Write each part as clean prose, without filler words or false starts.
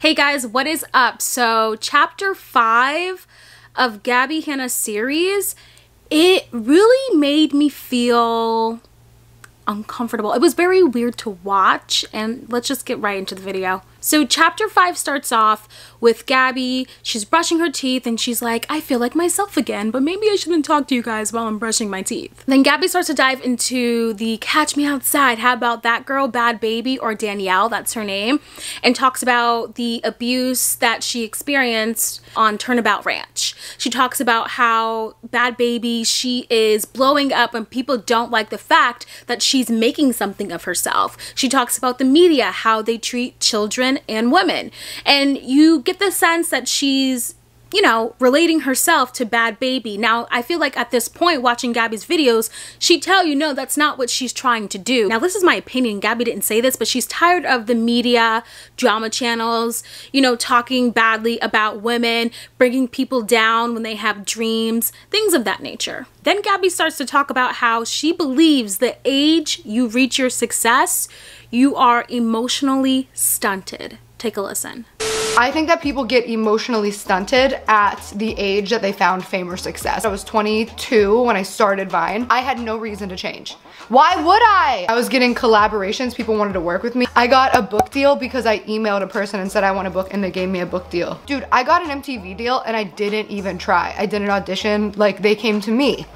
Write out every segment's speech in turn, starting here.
Hey guys, what is up? So chapter 5 of GABBIE HANNA'S series, it really made me feel uncomfortable. It was very weird to watch, and let's just get right into the video. So chapter 5 starts off with GABBIE. She's brushing her teeth and she's like, I feel like myself again, but maybe I shouldn't talk to you guys while I'm brushing my teeth. Then GABBIE starts to dive into the catch me outside. How about that girl, Bad Baby, or Danielle, that's her name, and talks about the abuse that she experienced on Turnabout Ranch. She talks about how Bad Baby, she is blowing up and people don't like the fact that she's making something of herself. She talks about the media, how they treat children and women, and you get the sense that she's, you know, relating herself to Bad Baby. Now, I feel like at this point, watching GABBIE's videos, she'd tell you, no, that's not what she's trying to do. Now, this is my opinion. GABBIE didn't say this, but she's tired of the media, drama channels, you know, talking badly about women, bringing people down when they have dreams, things of that nature. Then GABBIE starts to talk about how she believes the age you reach your success, you are emotionally stunted. Take a listen. I think that people get emotionally stunted at the age that they found fame or success. I was 22 when I started Vine. I had no reason to change. Why would I? I was getting collaborations, people wanted to work with me. I got a book deal because I emailed a person and said I want a book and they gave me a book deal. Dude, I got an MTV deal and I didn't even try. I didn't audition, like they came to me.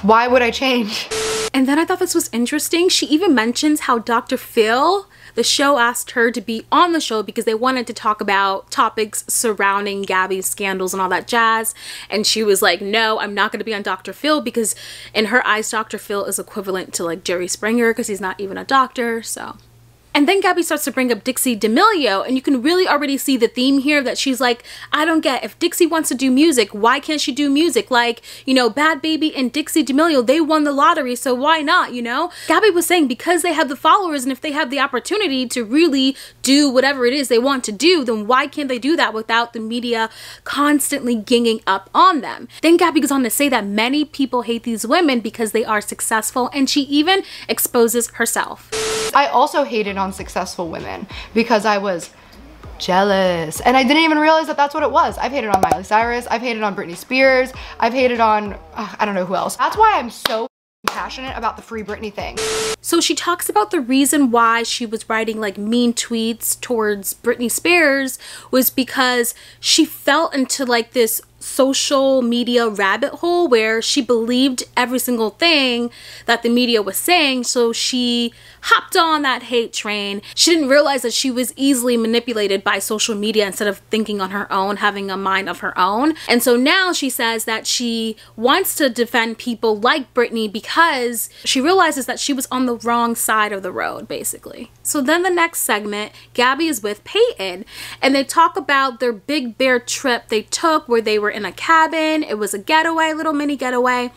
Why would I change? And then I thought this was interesting. She even mentions how Dr. Phil, the show, asked her to be on the show because they wanted to talk about topics surrounding GABBIE's scandals and all that jazz. And she was like, no, I'm not going to be on Dr. Phil, because in her eyes, Dr. Phil is equivalent to like Jerry Springer because he's not even a doctor, so. And then GABBIE starts to bring up Dixie D'Amelio, and you can really already see the theme here that she's like, I don't get, if Dixie wants to do music, why can't she do music? Like, you know, Bad Baby and Dixie D'Amelio, they won the lottery, so why not, you know? GABBIE was saying because they have the followers and if they have the opportunity to really do whatever it is they want to do, then why can't they do that without the media constantly ganging up on them? Then GABBIE goes on to say that many people hate these women because they are successful, and she even exposes herself. I also hated on successful women because I was jealous, and I didn't even realize that that's what it was. I've hated on Miley Cyrus, I've hated on Britney Spears, I've hated on I don't know who else. That's why I'm so passionate about the Free Britney thing. So she talks about the reason why she was writing like mean tweets towards Britney Spears was because she fell into like this social media rabbit hole where she believed every single thing that the media was saying, so she hopped on that hate train. She didn't realize that she was easily manipulated by social media instead of thinking on her own, having a mind of her own. And so now she says that she wants to defend people like Britney because she realizes that she was on the wrong side of the road, basically. So then the next segment, GABBIE is with Peyton, and they talk about their Big Bear trip they took where they were in a cabin. It was a getaway, little mini getaway,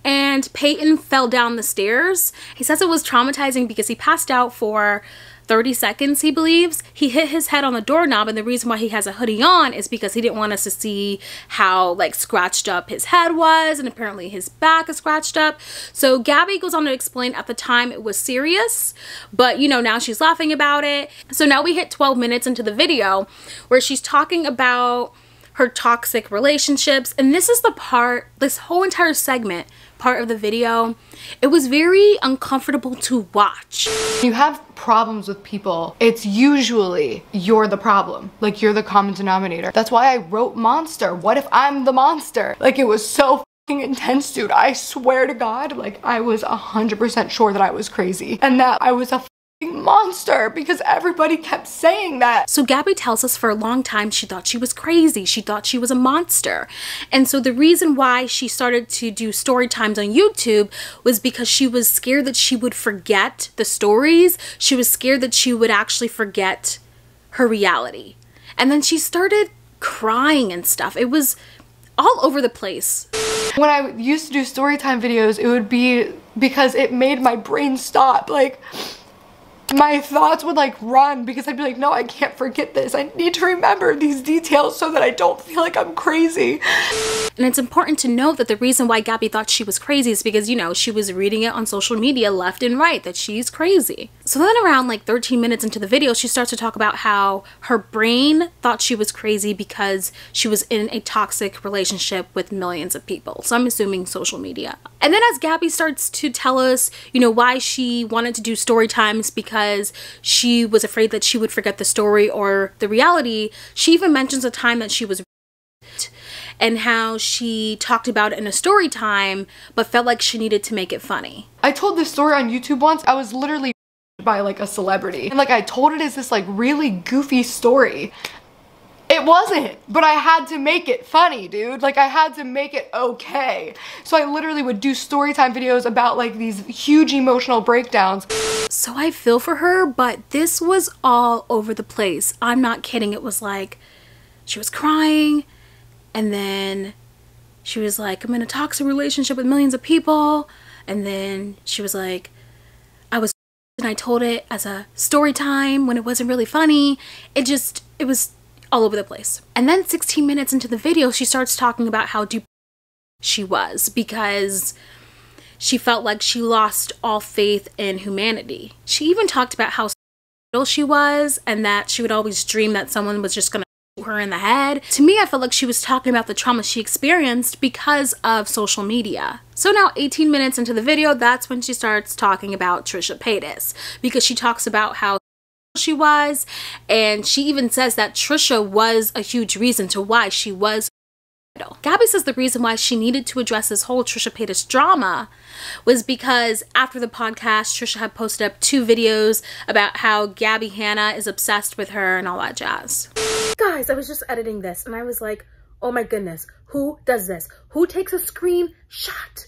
and Peyton fell down the stairs. He says it was traumatizing because he passed out for 30 seconds, he believes. He hit his head on the doorknob, and the reason why he has a hoodie on is because he didn't want us to see how like scratched up his head was, and apparently his back is scratched up. So GABBIE goes on to explain at the time it was serious, but you know, now she's laughing about it. So now we hit 12 minutes into the video where she's talking about her toxic relationships, and this is the part, this whole entire segment, part of the video, it was very uncomfortable to watch. You have problems with people, it's usually you're the problem, like you're the common denominator. That's why I wrote monster. What if I'm the monster? Like, it was so fucking intense, dude. I swear to God, like I was 100% sure that I was crazy and that I was a monster because everybody kept saying that. So GABBIE tells us for a long time she thought she was crazy. She thought she was a monster. And so the reason why she started to do story times on YouTube was because she was scared that she would forget the stories. She was scared that she would actually forget her reality. And then she started crying and stuff. It was all over the place. When I used to do story time videos, it would be because it made my brain stop. Like, my thoughts would like run because I'd be like, no, I can't forget this. I need to remember these details so that I don't feel like I'm crazy. And it's important to note that the reason why Gabbie thought she was crazy is because, you know, she was reading it on social media left and right that she's crazy. So then around like 13 minutes into the video, she starts to talk about how her brain thought she was crazy because she was in a toxic relationship with millions of people. So I'm assuming social media. And then as Gabbie starts to tell us, you know, why she wanted to do story times because she was afraid that she would forget the story or the reality, she even mentions a time that she was and how she talked about it in a story time but felt like she needed to make it funny. I told this story on YouTube once. I was literally by like a celebrity and like I told it as this like really goofy story. It wasn't, but I had to make it funny, dude. Like I had to make it okay. So I literally would do storytime videos about like these huge emotional breakdowns. So I feel for her, but this was all over the place. I'm not kidding. It was like she was crying and then she was like, I'm in a toxic relationship with millions of people. And then she was like, and I told it as a story time when it wasn't really funny. It was all over the place. And then 16 minutes into the video, she starts talking about how depressed she was because she felt like she lost all faith in humanity. She even talked about how suicidal she was and that she would always dream that someone was just gonna shoot her in the head. To me, I felt like she was talking about the trauma she experienced because of social media. So now 18 minutes into the video, that's when she starts talking about Trisha Paytas because she talks about how she was, and she even says that Trisha was a huge reason to why she was suicidal. Gabbie says the reason why she needed to address this whole Trisha Paytas drama was because after the podcast, Trisha had posted up 2 videos about how Gabbie Hanna is obsessed with her and all that jazz. Guys, I was just editing this and I was like, oh my goodness, who does this? Who takes a screenshot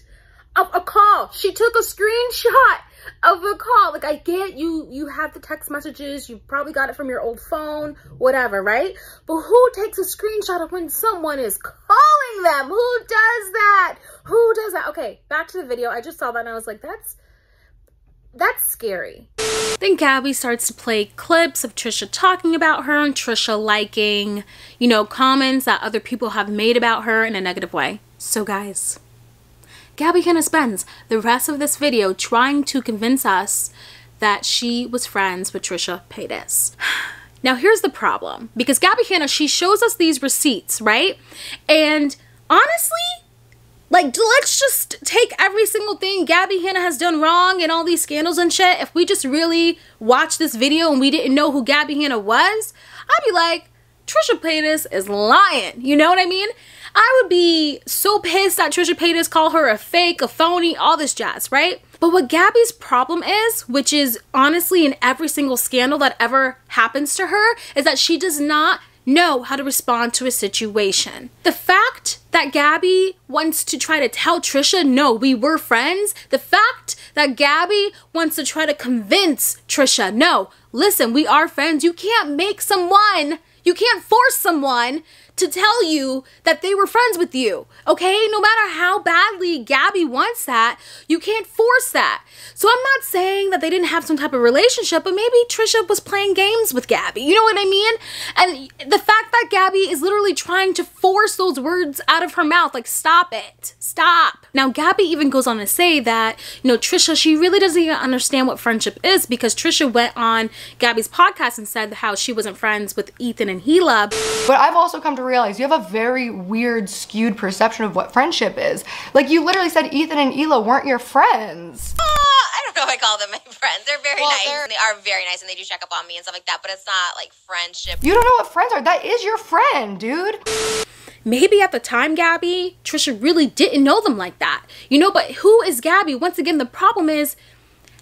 of a call? She took a screenshot of a call. Like, I get you have the text messages, you probably got it from your old phone, whatever, right? But who takes a screenshot of when someone is calling them? Who does that? Who does that? Okay, back to the video. I just saw that and I was like, that's scary. Then Gabbie starts to play clips of Trisha talking about her and Trisha liking, you know, comments that other people have made about her in a negative way. So guys, Gabbie Hanna spends the rest of this video trying to convince us that she was friends with Trisha Paytas. Now here's the problem, because Gabbie Hanna, she shows us these receipts, right? And honestly, like, let's just take every single thing Gabbie Hanna has done wrong and all these scandals and shit. If we just really watched this video and we didn't know who Gabbie Hanna was, I'd be like, Trisha Paytas is lying. You know what I mean? I would be so pissed that Trisha Paytas call her a fake, a phony, all this jazz, right? But what Gabbie's problem is, which is honestly in every single scandal that ever happens to her, is that she does not know how to respond to a situation. The fact that Gabbie wants to try to tell Trisha, no, we were friends. The fact that Gabbie wants to try to convince Trisha, no, listen, we are friends. You can't force someone to tell you that they were friends with you, okay? No matter how badly Gabbie wants that, you can't force that. So I'm not saying that they didn't have some type of relationship, but maybe Trisha was playing games with Gabbie. You know what I mean? And the fact that Gabbie is literally trying to force those words out of her mouth, like, stop it, stop. Now, Gabbie even goes on to say that, you know, Trisha, she really doesn't even understand what friendship is, because Trisha went on Gabbie's podcast and said how she wasn't friends with Ethan and Hila. But I've also come to realize you have a very weird, skewed perception of what friendship is. Like, you literally said Ethan and Hila weren't your friends. I don't know if I call them my friends. They're very nice. They are very nice and they do check up on me and stuff like that, but it's not like friendship. You don't know what friends are. That is your friend, dude. Maybe at the time, Gabbie, Trisha really didn't know them like that. You know, but who is Gabbie? Once again, the problem is,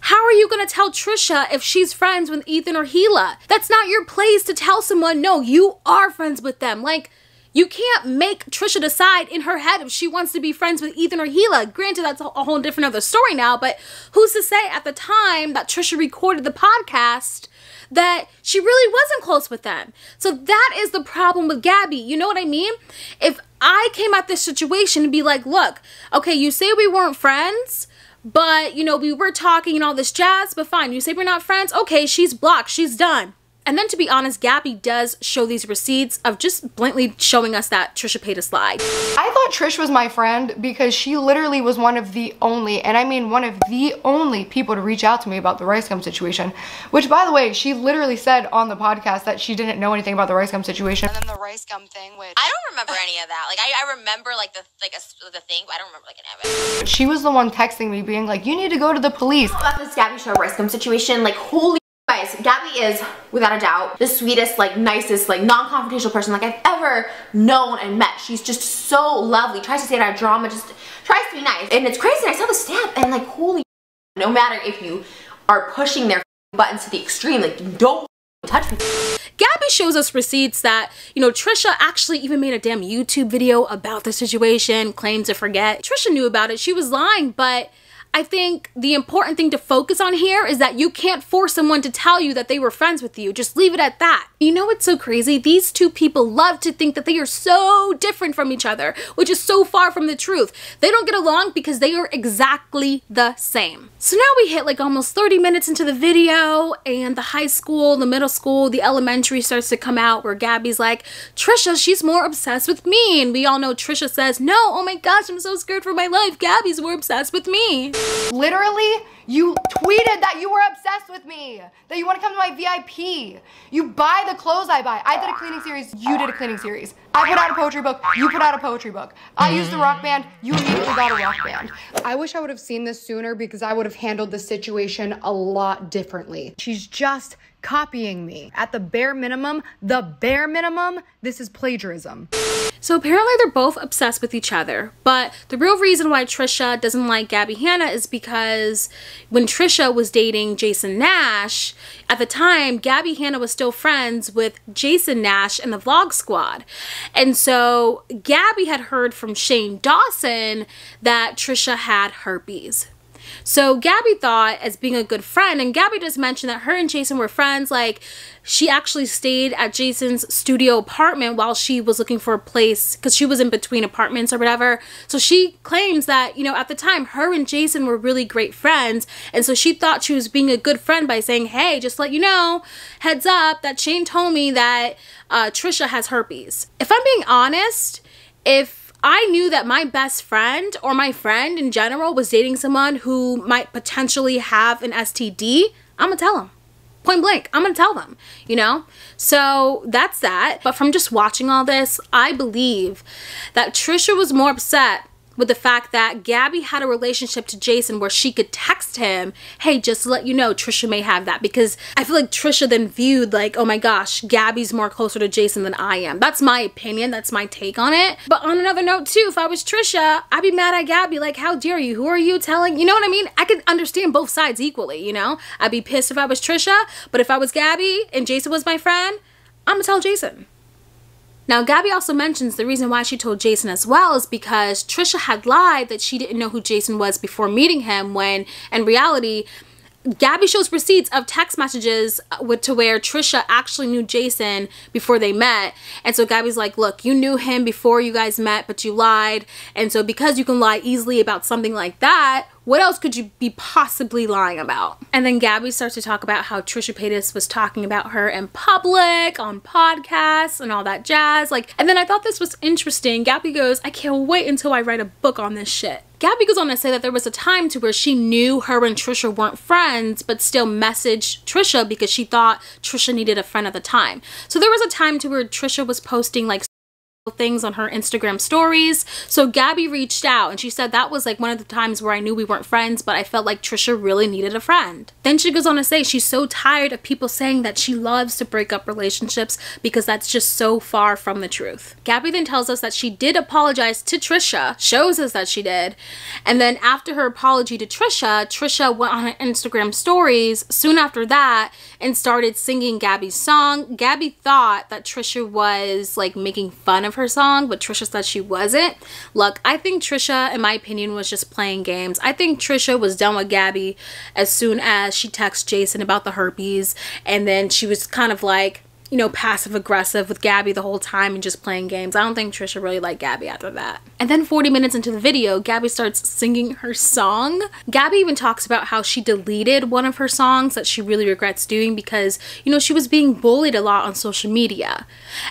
how are you going to tell Trisha if she's friends with Ethan or Hila? That's not your place to tell someone, no, you are friends with them. Like, you can't make Trisha decide in her head if she wants to be friends with Ethan or Hila. Granted, that's a whole different other story now, but who's to say at the time that Trisha recorded the podcast that she really wasn't close with them? So that is the problem with Gabbie. You know what I mean? If I came at this situation and be like, look, okay, you say we weren't friends, but you know, we were talking and all this jazz, but fine, you say we're not friends, okay, she's blocked, she's done. And then, to be honest, Gabbie does show these receipts of just blatantly showing us that Trisha Paytas lied. I thought Trish was my friend because she literally was one of the only, and I mean one of the only people to reach out to me about the rice gum situation. Which, by the way, she literally said on the podcast that she didn't know anything about the rice gum situation. And then the rice gum thing, which I don't remember any of that. Like I remember like the thing, but I don't remember like any of it. She was the one texting me being like, you need to go to the police. About this Gabbie show rice gum situation, like holy guys, Gabbie is without a doubt the sweetest, like nicest, like non-confrontational person like I've ever known and met. She's just so lovely, tries to stay out of drama, just tries to be nice. And it's crazy, I saw the snap and like holy, no matter if you are pushing their buttons to the extreme, like don't touch me. Gabbie shows us receipts that, you know, Trisha actually even made a damn YouTube video about the situation, claimed to forget. Trisha knew about it, she was lying, but I think the important thing to focus on here is that you can't force someone to tell you that they were friends with you. Just leave it at that. You know what's so crazy? These two people love to think that they are so different from each other, which is so far from the truth. They don't get along because they are exactly the same. So now we hit like almost 30 minutes into the video, and the high school, the middle school, the elementary starts to come out, where Gabbie's like, Trisha, she's more obsessed with me. And we all know Trisha says, no, oh my gosh, I'm so scared for my life. Gabbie's more obsessed with me. Literally, you tweeted that you were obsessed with me, that you want to come to my VIP. You buy the clothes I buy. I did a cleaning series, you did a cleaning series. I put out a poetry book, you put out a poetry book. I used the rock band, you immediately got a rock band. I wish I would have seen this sooner because I would have handled the situation a lot differently. She's just copying me. At the bare minimum, this is plagiarism. So apparently they're both obsessed with each other, but the real reason why Trisha doesn't like Gabbie Hanna is because when Trisha was dating Jason Nash, at the time, Gabbie Hanna was still friends with Jason Nash and the Vlog Squad. And so Gabbie had heard from Shane Dawson that Trisha had herpes. So Gabbie thought, as being a good friend, and Gabbie just mentioned that her and Jason were friends, like she actually stayed at Jason's studio apartment while she was looking for a place, because she was in between apartments or whatever. So she claims that, you know, at the time, her and Jason were really great friends, and so she thought she was being a good friend by saying, hey, just let you know, heads up, that Shane told me that Trisha has herpes. If I'm being honest, if I knew that my best friend or my friend in general was dating someone who might potentially have an STD, I'm gonna tell them. Point blank, I'm gonna tell them, you know? So that's that. But from just watching all this, I believe that Trisha was more upset with the fact that Gabbie had a relationship to Jason where she could text him, hey, just to let you know, Trisha may have that. Because I feel like Trisha then viewed like, oh my gosh, Gabbie's more closer to Jason than I am. That's my opinion, that's my take on it. But on another note too, if I was Trisha, I'd be mad at Gabbie, like, how dare you? Who are you telling? You know what I mean? I could understand both sides equally, you know? I'd be pissed if I was Trisha, but if I was Gabbie and Jason was my friend, I'm gonna tell Jason. Now, Gabbie also mentions the reason why she told Jason as well is because Trisha had lied that she didn't know who Jason was before meeting him, when in reality, Gabbie shows receipts of text messages to where Trisha actually knew Jason before they met. And so Gabbie's like, look, you knew him before you guys met, but you lied. And so because you can lie easily about something like that, what else could you be possibly lying about? And then Gabbie starts to talk about how Trisha Paytas was talking about her in public, on podcasts, and all that jazz. Like, and then I thought this was interesting. Gabbie goes, I can't wait until I write a book on this shit. Gabbie goes on to say that there was a time to where she knew her and Trisha weren't friends, but still messaged Trisha because she thought Trisha needed a friend at the time. So there was a time to where Trisha was posting like things on her Instagram stories. So Gabbie reached out and she said that was like one of the times where I knew we weren't friends, but I felt like Trisha really needed a friend. Then she goes on to say she's so tired of people saying that she loves to break up relationships because that's just so far from the truth. Gabbie then tells us that she did apologize to Trisha, shows us that she did, and then after her apology to Trisha, Trisha went on her Instagram stories soon after that and started singing Gabbie's song. Gabbie thought that Trisha was like making fun of her song, but Trisha said she wasn't. Look, I think Trisha, in my opinion, was just playing games. I think Trisha was done with Gabbie as soon as she texted Jason about the herpes, and then she was kind of like, you know, passive aggressive with Gabbie the whole time and just playing games. I don't think Trisha really liked Gabbie after that. And then 40 minutes into the video, Gabbie starts singing her song. Gabbie even talks about how she deleted one of her songs that she really regrets doing because, you know, she was being bullied a lot on social media.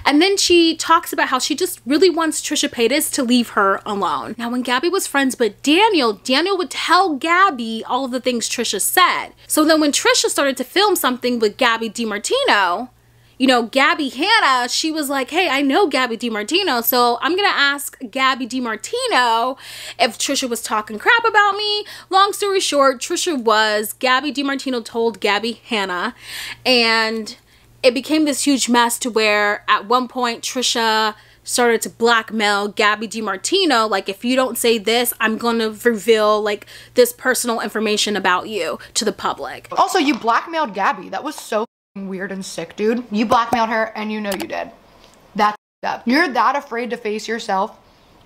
And then she talks about how she just really wants Trisha Paytas to leave her alone. Now, when Gabbie was friends with Daniel would tell Gabbie all of the things Trisha said. So then when Trisha started to film something with Gabbie DiMartino, you know, Gabbie Hanna, she was like, hey, I know Gabbie DiMartino, so I'm gonna ask Gabbie DiMartino if Trisha was talking crap about me. Long story short, Trisha was. Gabbie DiMartino told Gabbie Hanna, and it became this huge mess to where at one point Trisha started to blackmail Gabbie DiMartino, like, if you don't say this, I'm gonna reveal like this personal information about you to the public. Also, you blackmailed Gabbie. That was so weird and sick, dude. You blackmailed her and you know you did. That's up. You're that afraid to face yourself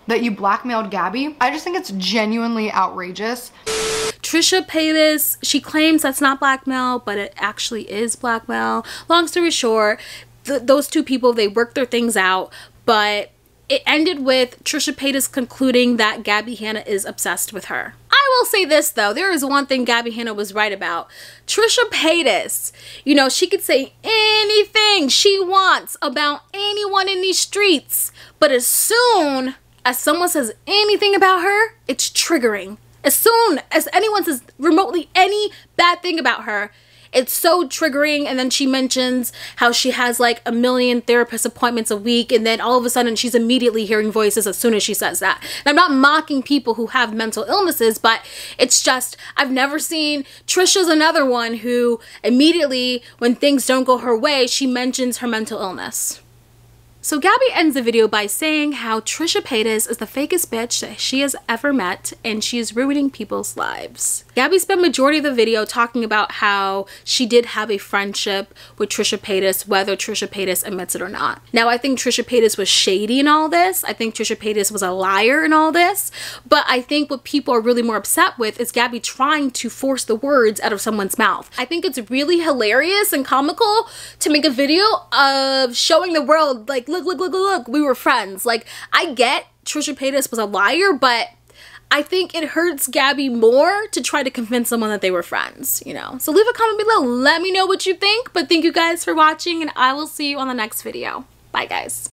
that you blackmailed Gabbie? I just think it's genuinely outrageous. Trisha Paytas, she claims that's not blackmail, but it actually is blackmail. Long story short, those two people, they worked their things out, but it ended with Trisha Paytas concluding that Gabbie Hanna is obsessed with her. I will say this though, there is one thing Gabbie Hanna was right about. Trisha Paytas, you know, she could say anything she wants about anyone in these streets, but as soon as someone says anything about her, it's triggering. As soon as anyone says remotely any bad thing about her, it's so triggering. And then she mentions how she has like 1 million therapist appointments a week, and then all of a sudden she's immediately hearing voices as soon as she says that. And I'm not mocking people who have mental illnesses, but it's just, I've never seen. Trisha's another one who immediately when things don't go her way, she mentions her mental illness. So Gabbie ends the video by saying how Trisha Paytas is the fakest bitch that she has ever met, and she is ruining people's lives. Gabbie spent majority of the video talking about how she did have a friendship with Trisha Paytas, whether Trisha Paytas admits it or not. Now, I think Trisha Paytas was shady in all this. I think Trisha Paytas was a liar in all this. But I think what people are really more upset with is Gabbie trying to force the words out of someone's mouth. I think it's really hilarious and comical to make a video of showing the world, like, look, we were friends. Like, I get Trisha Paytas was a liar, but I think it hurts Gabbie more to try to convince someone that they were friends, you know? So leave a comment below. Let me know what you think. But thank you guys for watching, and I will see you on the next video. Bye, guys.